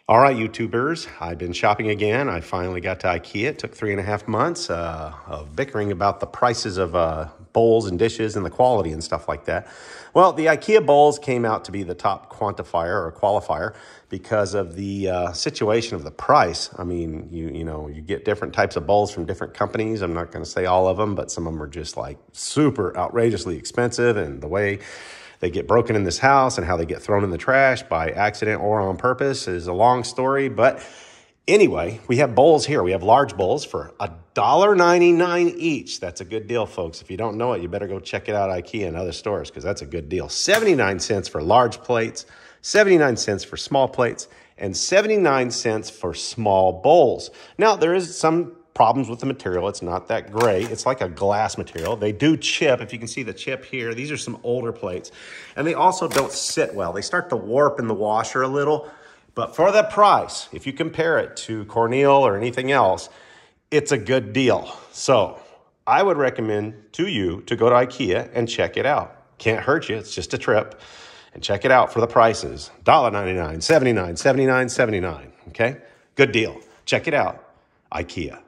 All right, YouTubers, I've been shopping again. I finally got to IKEA. It took 3.5 months of bickering about the prices of bowls and dishes and the quality and stuff like that. Well, the IKEA bowls came out to be the top quantifier or qualifier because of the situation of the price. I mean, you get different types of bowls from different companies. I'm not going to say all of them, but some of them are just like super outrageously expensive, and the way they get broken in this house and how they get thrown in the trash by accident or on purpose is a long story. But anyway, we have bowls here. We have large bowls for $1.99 each. That's a good deal, folks. If you don't know it, you better go check it out at IKEA and other stores because that's a good deal. 79 cents for large plates, 79 cents for small plates, and 79 cents for small bowls. Now, there is some problems with the material. It's not that great. It's like a glass material. They do chip. If you can see the chip here, these are some older plates. And they also don't sit well. They start to warp in the washer a little. But for the price, if you compare it to Cornell or anything else, it's a good deal. So I would recommend to you to go to IKEA and check it out. Can't hurt you. It's just a trip. And check it out for the prices. $1.99, $79, $79, $79. Okay? Good deal. Check it out. IKEA.